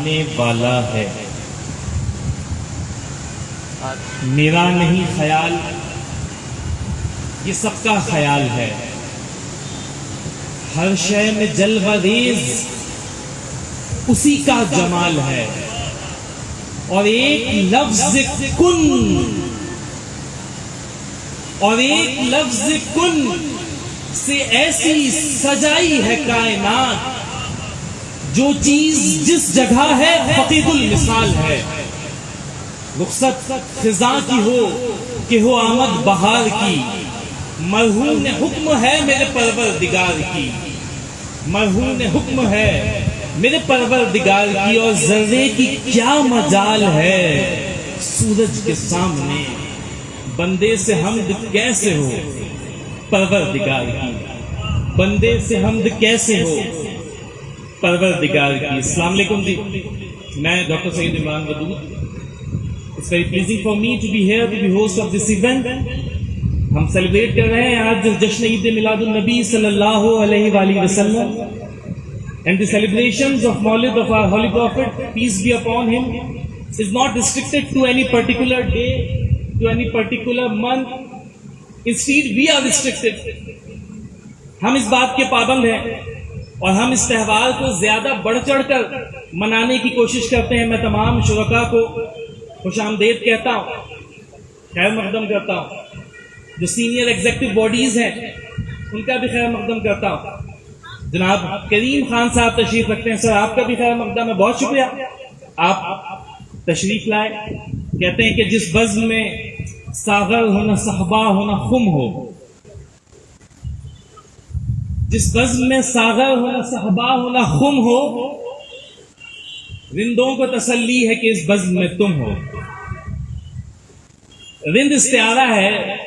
آنے والا ہے. میرا نہیں خیال، یہ سب کا خیال ہے. ہر شے میں جلوہ ریز اسی کا جمال ہے. اور ایک لفظ کن، اور ایک لفظ کن سے ایسی سجائی ہے کائنات، جو چیز جس جگہ ہے فقید المثال ہے. رخصت خزاں کی ہو کہ ہو آمد بہار کی، مرہون حکم ہے میرے پروردگار کی. مرہون حکم ہے میرے پروردگار کی. اور ذرے کی کیا مجال ہے سورج کے سامنے، بندے سے حمد کیسے ہو پروردگار کی. بندے سے حمد کیسے ہو پروردگار کی. السلام علیکم جی، میں doctor Saeed Imran Wadood. It's very pleasing for me to be here to be host of this event. ہم سیلیبریٹ کر رہے ہیں آج جشن عید میلاد النبی صلی اللہ علیہ وآلہ وسلم. And the celebrations of Maulid of our Holy Prophet, peace be upon him, is not restricted to any particular day, to any particular month. Instead, we are restricted. ہم اس بات کے پابند ہیں اور ہم اس تہوار کو زیادہ بڑھ چڑھ کر منانے کی کوشش کرتے ہیں. میں تمام شرکاء کو خوش آمدید کہتا ہوں، خیر مقدم کرتا ہوں. جو سینئر ایگزیکٹو باڈیز ہیں ان کا بھی خیر مقدم کرتا ہوں. جناب کریم خان صاحب تشریف رکھتے ہیں، سر آپ کا بھی خیر مقدم ہے. بہت شکریہ آپ تشریف لائے. کہتے ہیں کہ جس بزم میں ساغر ہونا صحبا ہونا خم ہو، جس بزم میں ساغر ہونا صحبا ہونا خم ہو، رندوں کو تسلی ہے کہ اس بزم میں تم ہو. رند استعارہ ہے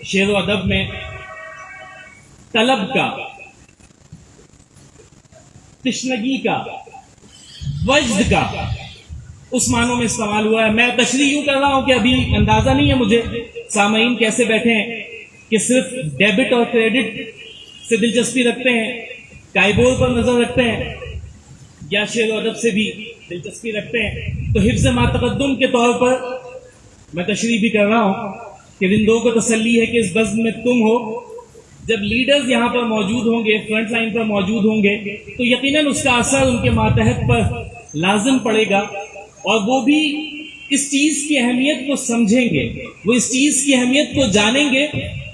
شعر و ادب میں طلب کا، تشنگی کا، وجد کا، اس معنوں میں استعمال ہوا ہے. میں تشریح یوں کر رہا ہوں کہ ابھی اندازہ نہیں ہے مجھے سامعین کیسے بیٹھے ہیں کہ صرف ڈیبٹ اور کریڈٹ سے دلچسپی رکھتے ہیں، کائبور پر نظر رکھتے ہیں، یا شعر و ادب سے بھی دلچسپی رکھتے ہیں. تو حفظ ما تقدم کے طور پر میں تشریح بھی کر رہا ہوں کہ رندوں کو تسلی ہے کہ اس بزم میں تم ہو. جب لیڈرز یہاں پر موجود ہوں گے، فرنٹ لائن پر موجود ہوں گے، تو یقیناً اس کا اثر ان کے ماتحت پر لازم پڑے گا، اور وہ بھی اس چیز کی اہمیت کو سمجھیں گے، وہ اس چیز کی اہمیت کو جانیں گے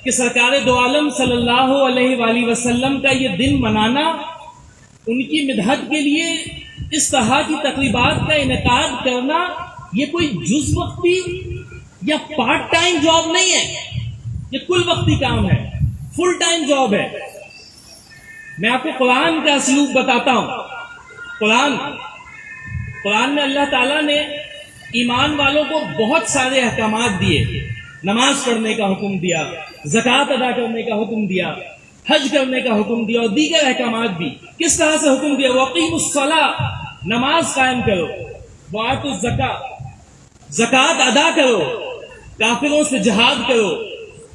کہ سرکار دو عالم صلی اللہ علیہ وآلہ وسلم کا یہ دن منانا، ان کی مدحت کے لیے اس طرح کی تقریبات کا انعقاد کرنا، یہ کوئی جز وقتی یا پارٹ ٹائم جاب نہیں ہے، یہ کل وقتی کام ہے، فل ٹائم جاب ہے. میں آپ کو قرآن کا اسلوب بتاتا ہوں. قرآن میں اللہ تعالیٰ نے ایمان والوں کو بہت سارے احکامات دیے. نماز پڑھنے کا حکم دیا، زکوٰۃ ادا کرنے کا حکم دیا، حج کرنے کا حکم دیا، اور دیگر احکامات بھی. کس طرح سے حکم دیا؟ وَأَقِیمُوا الصَّلَاةَ، نماز قائم کرو، وَآتُوا الزَّکَاۃَ، زکوٰۃ ادا کرو، کافروں سے جہاد کرو،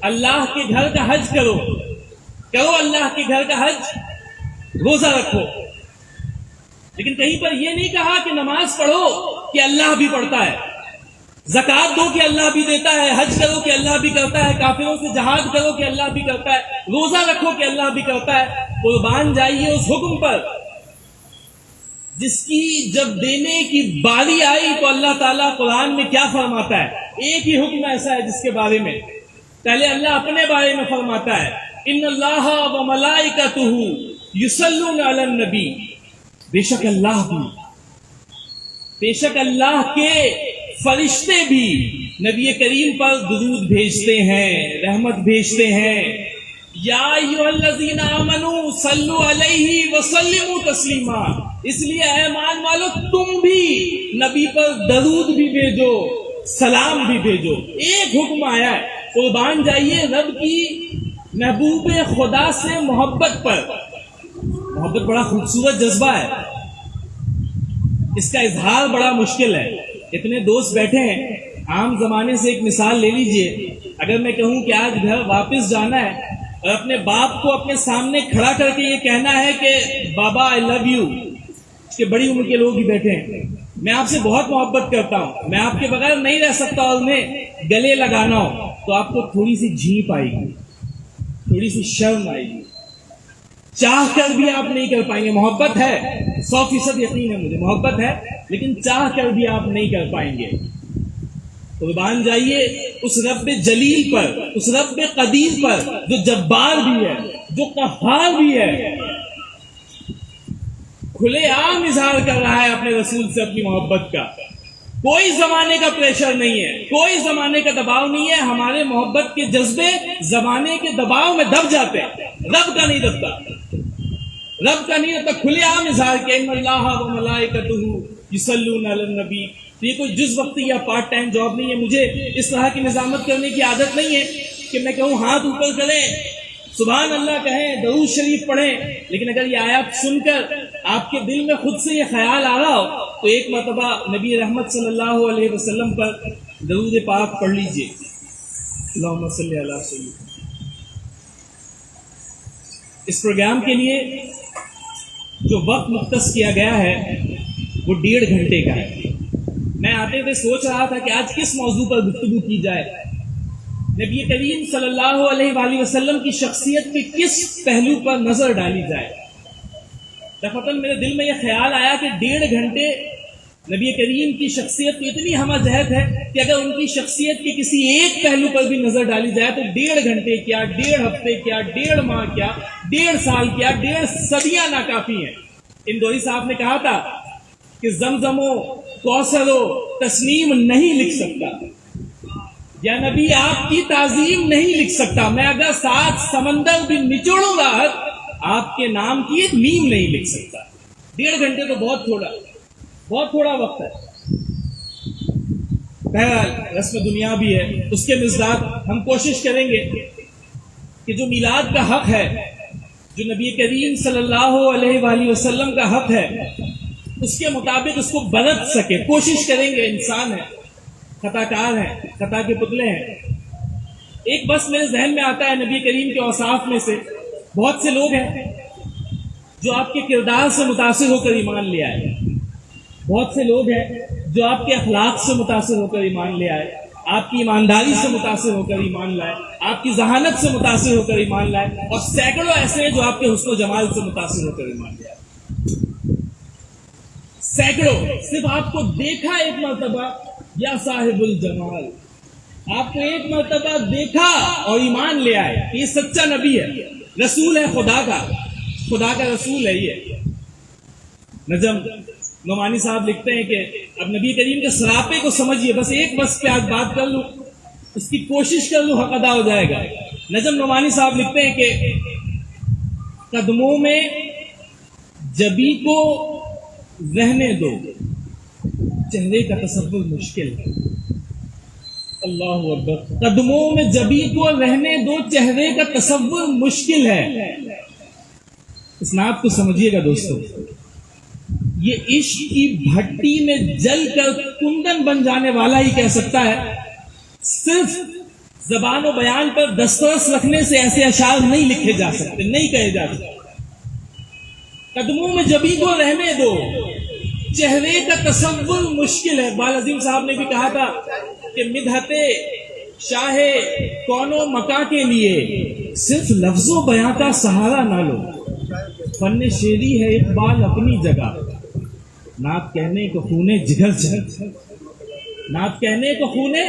اللہ کے گھر کا حج کرو اللہ کے گھر کا حج، روزہ رکھو. لیکن کہیں پر یہ نہیں کہا کہ نماز پڑھو کہ اللہ بھی پڑھتا ہے، زکوٰۃ دو کہ اللہ بھی دیتا ہے، حج کرو کہ اللہ بھی کرتا ہے، کافروں سے جہاد کرو کہ اللہ بھی کرتا ہے، روزہ رکھو کہ اللہ بھی کرتا ہے. قربان جائیے اس حکم پر جس کی جب دینے کی باری آئی تو اللہ تعالیٰ قرآن میں کیا فرماتا ہے؟ ایک ہی حکم ایسا ہے جس کے بارے میں پہلے اللہ اپنے بارے میں فرماتا ہے، ان اللہ و ملائکتہ یصلون علی النبی، بے شک اللہ کے فرشتے بھی نبی کریم پر درود بھیجتے ہیں، رحمت بھیجتے ہیں. یا ایھا الذین آمنوا صلوا علیہ وسلموا تسلیما، اس لیے اے ایمان والو تم بھی نبی پر درود بھی بھیجو، سلام بھی بھیجو. ایک حکم آیا ہے. قربان جائیے رب کی محبوب خدا سے محبت پر. محبت بڑا خوبصورت جذبہ ہے، اس کا اظہار بڑا مشکل ہے. اتنے دوست بیٹھے ہیں، عام زمانے سے ایک مثال لے لیجئے. اگر میں کہوں کہ آج گھر واپس جانا ہے اور اپنے باپ کو اپنے سامنے کھڑا کر کے یہ کہنا ہے کہ بابا آئی لو یو، کہ بڑی عمر کے لوگ ہی بیٹھے ہیں، میں آپ سے بہت محبت کرتا ہوں، میں آپ کے بغیر نہیں رہ سکتا، اور انہیں گلے لگانا ہو تو آپ کو تھوڑی سی جھیپ آئے گی، تھوڑی سی شرم آئے گی، چاہ کر بھی آپ نہیں کر پائیں گے۔ محبت ہے، 100% یقین ہے مجھے، محبت ہے، لیکن چاہ کر بھی آپ نہیں کر پائیں گے۔ قربان جائیے اس رب جلیل پر، اس رب قدیر پر جو جبار بھی ہے، جو قہار بھی ہے، کھلے عام اظہار کر رہا ہے اپنے رسول سے اپنی محبت کا۔ کوئی زمانے کا پریشر نہیں ہے، کوئی زمانے کا دباؤ نہیں ہے۔ ہمارے محبت کے جذبے زمانے کے دباؤ میں دب جاتے ہیں، رب کا نہیں دبتا، رب کا نہیں دبتا۔ کھلے عام اظہار کہ ان اللہ و ملائکتہ یصلون علی النبی۔ یہ کوئی جز وقتی یا پارٹ ٹائم جاب نہیں ہے، مجھے اس طرح کی نظامت کرنے کی عادت نہیں ہے کہ میں کہوں ہاتھ اوپر کریں، سبحان اللہ کہیں، درود شریف پڑھیں، لیکن اگر یہ آیات سن کر آپ کے دل میں خود سے یہ خیال آ رہا ہو تو ایک مرتبہ نبی رحمت صلی اللہ علیہ وسلم پر درود پاک پڑھ لیجئے، اللہم صلی علی سیدنا۔ اس پروگرام کے لیے جو وقت مختص کیا گیا ہے وہ 1.5 گھنٹے کا ہے۔ میں آتے ہوئے سوچ رہا تھا کہ آج کس موضوع پر گفتگو کی جائے۔ نبی کریم صلی اللہ علیہ وآلہ وسلم کی شخصیت کے کس پہلو پر نظر ڈالی جائے۔ دفعتاً میرے دل میں یہ خیال آیا کہ 1.5 گھنٹے نبی کریم کی شخصیت کی اتنی ہمہ جہت ہے کہ اگر ان کی شخصیت کے کسی ایک پہلو پر بھی نظر ڈالی جائے تو 1.5 گھنٹے کیا، 1.5 ہفتے کیا، 1.5 ماہ کیا، 1.5 سال کیا، 1.5 صدیاں ناکافی ہیں۔ اندوری صاحب نے کہا تھا کہ زمزم و کوثر و تسنیم نہیں لکھ سکتا، یا نبی آپ کی تعظیم نہیں لکھ سکتا، میں اگر 7 سمندر بھی نچوڑوں گا آپ کے نام کی ایک میم نہیں لکھ سکتا۔ 1.5 گھنٹے تو بہت تھوڑا وقت ہے۔ بہرحال رسم دنیا بھی ہے، اس کے مزداد ہم کوشش کریں گے کہ جو میلاد کا حق ہے، جو نبی کریم صلی اللہ علیہ وآلہ وسلم کا حق ہے، اس کے مطابق اس کو برت سکے، کوشش کریں گے۔ انسان ہے، خطا کار ہیں، خطا کے پتلے ہیں۔ ایک بس میرے ذہن میں آتا ہے نبی کریم کے اوصاف میں سے، بہت سے لوگ ہیں جو آپ کے کردار سے متاثر ہو کر ایمان لے آئے، بہت سے لوگ ہیں جو آپ کے اخلاق سے متاثر ہو کر ایمان لے آئے، آپ کی ایمانداری سے متاثر ہو کر ایمان لائے، آپ کی ذہانت سے متاثر ہو کر ایمان لائے، اور سینکڑوں ایسے ہیں جو آپ کے حسن و جمال سے متاثر ہو کر ایمان لے آئے۔ سینکڑوں، صرف آپ کو دیکھا ایک مرتبہ، یا صاحب الجمال، آپ کو ایک مرتبہ دیکھا اور ایمان لے آئے، یہ سچا نبی ہے، رسول ہے خدا کا رسول ہے۔ یہ نجم نعمانی صاحب لکھتے ہیں کہ اب نبی کریم کے سراپے کو سمجھیے، بس ایک بس پہ آج بات کر لوں، اس کی کوشش کر لوں، حق ادا ہو جائے گا۔ نجم نعمانی صاحب لکھتے ہیں کہ قدموں میں جبی کو رہنے دو، چہرے کا تصور مشکل ہے۔ اللہ اکبر، قدموں میں جبی کو رہنے دو، چہرے کا تصور مشکل ہے۔ اس نعت کو سمجھیے گا دوستو، یہ عشق کی بھٹی میں جل کر کندن بن جانے والا ہی کہہ سکتا ہے۔ صرف زبان و بیان پر دسترس رکھنے سے ایسے اشعار نہیں لکھے جا سکتے، نہیں کہے جا سکتے۔ قدموں میں جبی کو رہنے دو، چہرے کا تصور مشکل ہے۔ اقبال عظیم صاحب نے بھی کہا تھا کہ مدحت شاہ کون و مکا کے لیے صرف لفظ و بیاں کا سہارا نہ لو، فن شیری ہے اقبال اپنی جگہ، نعت کہنے کو خونے جگر چاہیے، نعت کہنے کو خونے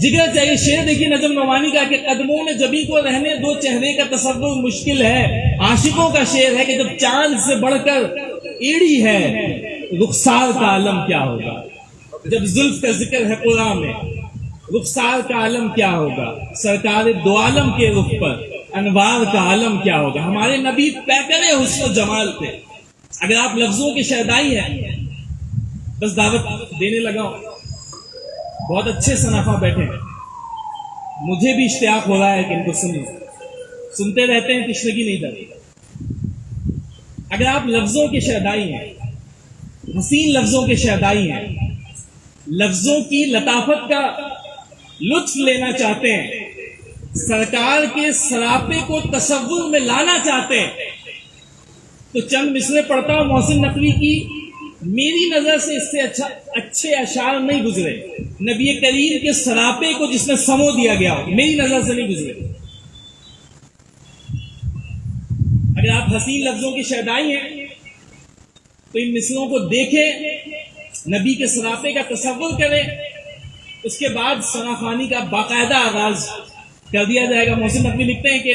جگر چاہیے۔ شعر دیکھیے نجم نعمانی کا کہ قدموں میں جبی کو رہنے دو، چہرے کا تصور مشکل ہے۔ عاشقوں کا شعر ہے کہ جب چاند سے بڑھ کر ایڑی ہے، رخسار کا عالم کیا ہوگا، جب زلف کا ذکر ہے قرآن میں، رخسار کا عالم کیا ہوگا، سرکار دو عالم کے رخ پر انوار کا عالم کیا ہوگا۔ ہمارے نبی پیکر حسن و جمال تھے۔ اگر آپ لفظوں کے شہدائی ہیں، بس دعوت دینے لگا ہوں، بہت اچھے صنافہ بیٹھے ہیں، مجھے بھی اشتیاق ہو رہا ہے کہ ان کو سنتے رہتے ہیں، تشنگی نہیں ڈرتی۔ اگر آپ لفظوں کے شہدائی ہیں، حسین لفظوں کے شہدائی ہیں، لفظوں کی لطافت کا لطف لینا چاہتے ہیں، سرکار کے سراپے کو تصور میں لانا چاہتے ہیں، تو چند مصرے پڑھتا ہوں محسن نقوی کی میری نظر سے اس سے اچھے اشعار نہیں گزرے نبی کریم کے سراپے کو جس میں سمو دیا گیا ہو، میری نظر سے نہیں گزرے۔ اگر آپ حسین لفظوں کی شیدائی ہیں تو ان مثلوں کو دیکھیں، نبی کے سراپے کا تصور کریں، اس کے بعد ثنا خوانی کا باقاعدہ آغاز کر دیا جائے گا۔ محسن نقوی لکھتے ہیں کہ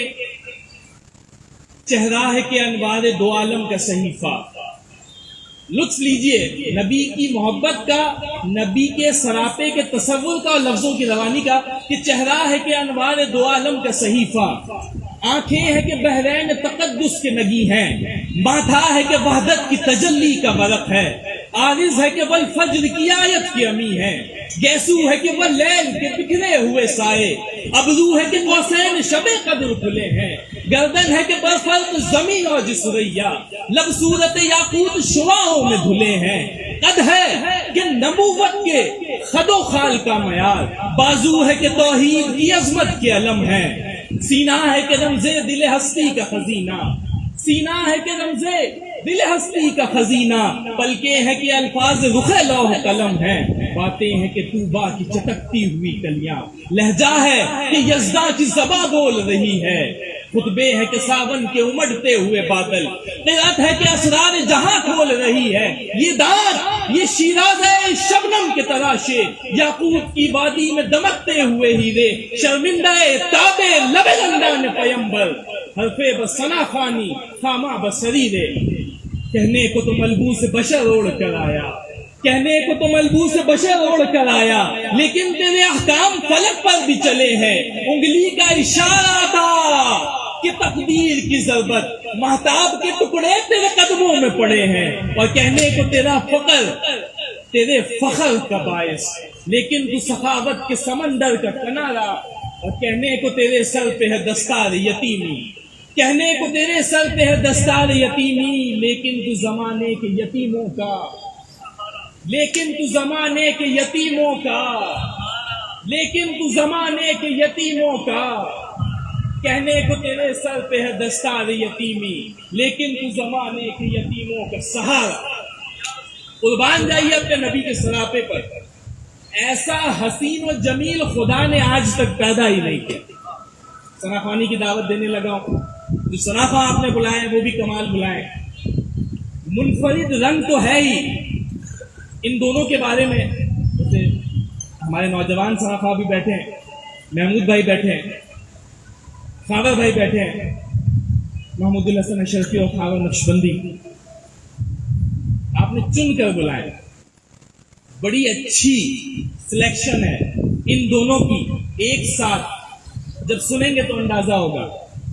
چہرہ ہے کہ انوار دو عالم کا صحیفہ، لطف لیجئے نبی کی محبت کا، نبی کے سراپے کے تصور کا اور لفظوں کی روانی کا، کہ چہرہ ہے کہ انوار دو عالم کا صحیفہ، آنکھیں ہے کہ بحرین تقدس کے نگی ہیں، ماتھا ہے کہ وحدت کی تجلی کا برق ہے، عارض ہے کہ والفجر کی آیت کی امی ہے، گیسو ہے کہ وہ لیل کے بکھرے ہوئے سائے، ابرو ہے کہ قوسین شب قدر کھلے ہیں، گردن ہے کہ برفرق زمین اور جسریا، لب صورت یاقوت شعاعوں میں دھلے ہیں، قد ہے کہ نبوت کے خد و خال کا معیار، بازو ہے کہ توحید کی عظمت کے علم ہے، سینہ ہے کہ رمزے دل ہستی کا خزینہ، سینہ ہے کہ رمزے دل ہستی کا خزینہ، پلکیں ہے کہ الفاظ رخ لوح قلم ہے، باتیں ہیں کہ طوبا کی چٹکتی ہوئی کلیاں، لہجہ ہے کہ یزداں کی زباں بول رہی ہے، خطبے ہے کہ ساون کے امڑتے ہوئے بادل، قرأت ہے کہ اسرار جہاں کھول رہی ہے، یہ دار یہ شیراز ہے شبنم کے تراشے، یاقوت کی وادی میں دمکتے ہوئے ہیرے، شرمندہ تابے لب لندن پیمبر، حرفے بس ثنا خوانی خامہ بس سریرے، کہنے کو تو ملبوس بشر اوڑھ کر آیا، کہنے کو تو ملبوس بشر اوڑھ کر آیا، لیکن تیرے احکام فلک پر بھی چلے ہیں، انگلی کا اشارہ تھا کہ تقدیر کی ضربت، مہتاب کے ٹکڑے تیرے قدموں میں پڑے ہیں، اور کہنے کو تیرا فقر تیرے فخر کا باعث، لیکن تو سخاوت کے سمندر کا کنارہ، اور کہنے کو تیرے سر پہ ہے دستار یتیمی، کہنے کو تیرے سر پہ ہے دستار یتیمی، لیکن تو زمانے کے یتیموں کا، لیکن تو زمانے کے یتیموں کا، لیکن تو زمانے کے یتیموں کا، کہنے کو تیرے سر پہ ہے دستار یتیمی، لیکن تو زمانے کے یتیموں کا سہارا۔ قربان جائیے اپنے نبی کے سراپے پر، ایسا حسین و جمیل خدا نے آج تک پیدا ہی نہیں کیا۔ ثنا خوانی کی دعوت دینے لگا ہوں، جو ثنا خواں آپ نے بلائے وہ بھی کمال بلائے، منفرد رنگ تو ہے ہی۔ ان دونوں کے بارے میں جیسے ہمارے نوجوان ثنا خواں بھی بیٹھے ہیں، محمود بھائی بیٹھے ہیں، خاور بھائی بیٹھے ہیں، محمود الحسن اشرفی اور خاور نقشبندی، آپ نے چن کر بلائے، بڑی اچھی سلیکشن ہے ان دونوں کی، ایک ساتھ جب سنیں گے تو اندازہ ہوگا۔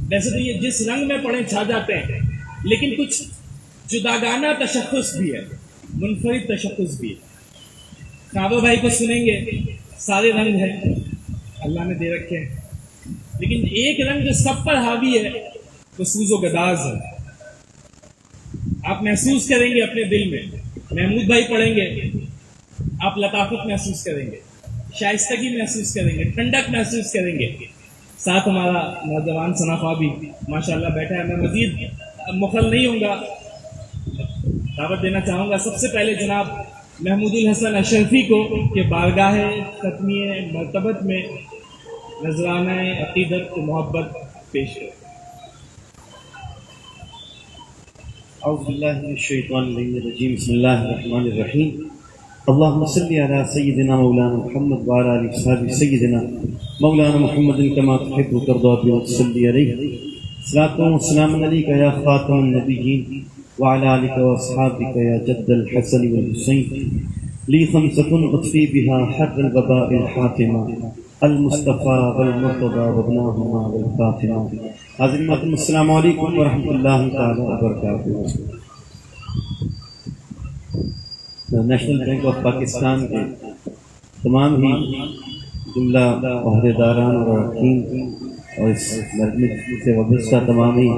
ویسے تو یہ جس رنگ میں پڑھیں چھا جاتے ہیں، لیکن کچھ جداگانہ تشخص بھی ہے، منفرد تشخص بھی ہے۔ خاور بھائی کو سنیں گے، سارے رنگ ہیں اللہ نے دے رکھے ہیں، لیکن ایک رنگ جو سب پر حاوی ہے وہ سوز و گداز ہے، آپ محسوس کریں گے اپنے دل میں۔ محمود بھائی پڑھیں گے، آپ لطافت محسوس کریں گے، شائستگی محسوس کریں گے، ٹھنڈک محسوس کریں گے، ساتھ ہمارا نوجوان ثنا خواں بھی ماشاءاللہ بیٹھا ہے۔ میں مزید مخل نہیں ہوں گا، دعوت دینا چاہوں گا سب سے پہلے جناب محمود الحسن اشرفی کو کہ بارگاہ ختمیہ مرتبت میں نذرانہ عقیدت محبت پیش کریں۔ اعوذ باللہ من الشیطان الرجیم، بسم اللہ الرحمن الرحیم، اللہم صلی علی سیدنا مولانا محمد وعلی آل اصحاب سیدنا مولانا محمد کما تحب وترضى وتصلی علیہ، صلاۃ و سلام علیک یا خاتم النبیین وعلی آلک واصحابک یا جد الحسن والحسین، لی خمسۃ اطفی بها حر الوباء الحاتمہ المصطفیٰ والمرتضیٰ وابناہما والفاطمہ۔ حاضرین محترم، السلام علیکم ورحمۃ اللہ تعالی وبرکاتہ۔ نیشنل بینک آف پاکستان کے تمام ہی جملہ عہدیداران اور اراکین اور اس مرکز سے وابستہ تمام ہی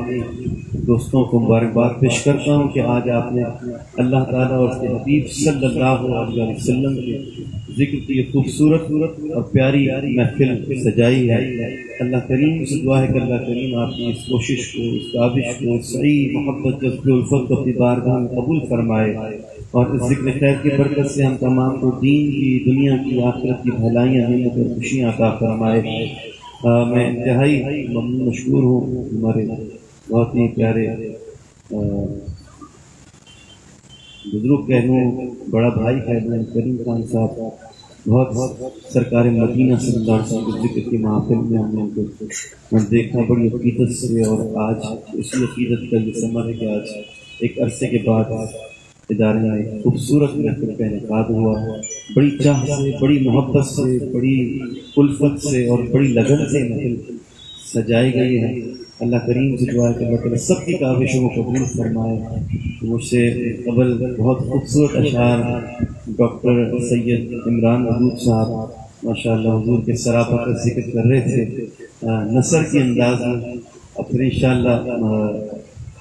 دوستوں کو مبارکباد پیش کرتا ہوں کہ آج آپ نے اللہ تعالیٰ اور اس کے حبیب صلی اللہ علیہ وسلم کے ذکر کی خوبصورت اور پیاری محفل سجائی ہے۔ اللہ کریم سے دعا ہے کہ اللہ کریم آپ کی اس کوشش کو، اس کاوش کو، اس صحیح محبت جذبے الفت کو اپنی بارگاہ میں قبول فرمائے، اور اس ذکر خیر کی برکت سے ہم تمام کو دین کی، دنیا کی، آخرت کی بھلائیاں، نعمت اور خوشیاں عطا فرمائے۔ میں انتہائی ممنون مشکور ہوں ہمارے بہت ہی پیارے بزرگ کہہ لوں، بڑا بھائی کہہ لوں، کریم خان صاحب، بہت سرکار مدینہ صلی اللہ علیہ وسلم کے ذکر کی محفل میں ہم نے ان کو دیکھا بڑی عقیدت سے، اور آج اسی عقیدت کا یہ ثمر ہے کہ آج ایک عرصے کے بعد ادارے میں خوبصورت محفل کا انعقاد ہوا، بڑی چاہ سے، بڑی محبت سے، بڑی الفت سے اور بڑی لگن سے محفل سجائی گئی ہے۔ اللہ کریم سے دعا ہے کہ اللہ تعالیٰ سب کی کاوشوں کو قبول فرمائے۔ مجھ سے قبل بہت خوبصورت اشعار ڈاکٹر سید عمران ودود صاحب ماشاء اللہ حضور کے سراپا کا ذکر کر رہے تھے نثر کے انداز میں، اور پھر انشاءاللہ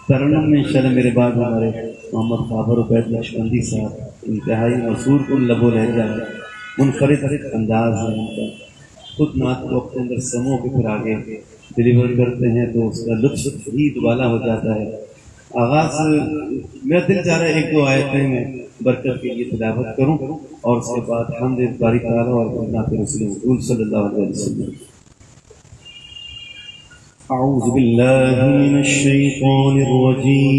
ترنم میں انشاءاللہ میرے بعد ہمارے محمد خابر عبید لشکندی صاحب، انتہائی مسور کن لب و لہجہ ہے، منفرد انداز ہے ان کا، خود نعت کو اپنے اندر سمو کے پھر آگے ڈلیور کرتے ہیں تو اس کا لطف ہی دوبالا ہو جاتا ہے۔ آغاز میرا دل چاہ رہا ہے ایک دو آیتیں میں برکت کے لیے تلاوت کروں، اور اس کے بعد حمد باری تعالیٰ اور نعت رسول صلی اللہ علیہ وسلم۔ اعوذ باللہ من الشیطان الرجیم،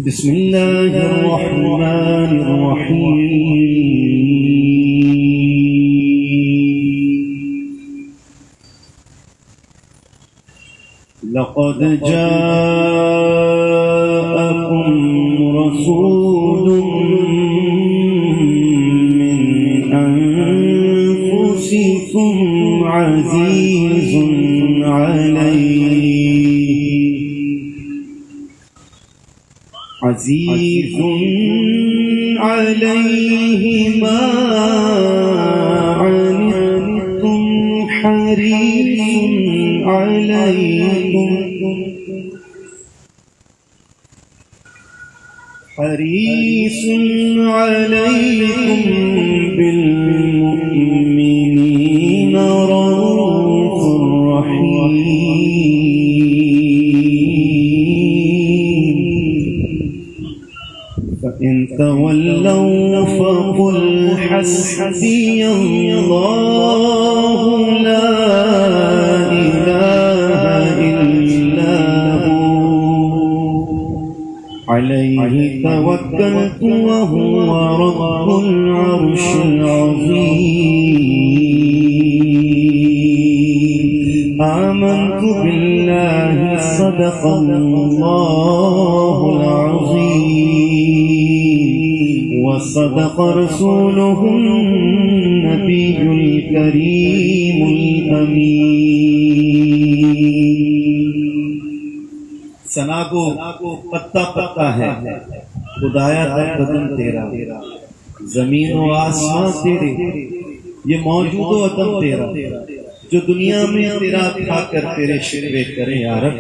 بسم اللہ الرحمن الرحیم، لقد جاءكم رسول من أنفسكم عزيز عليه ما عنتم حريص عليكم بالمؤمنين رؤوف رحيم، فإن تولوا فقل حسبي الله لا إله إلا عليه توكلت وهو رب العرش العظيم، آمنت بالله صدق الله العظيم، وصدق رسوله النبي الكريم الأمين۔ ثنا کو پتا پتا ہے خدایا در بدن تیرا، زمین و آسمان تیرے، یہ موجود و عدم تیرا، جو دنیا میں تیرا کھا کر تیرے شکوے کرے یا رب،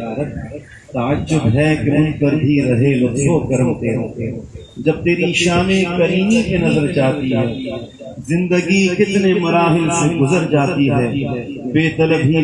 تعجب ہے کہ ان پر بھی رہے لطف و کرم تیرا، جب تیری شان کریمی پہ نظر جاتی ہے زندگی کتنے مراحل سے گزر جاتی ہے، بے طلب ہی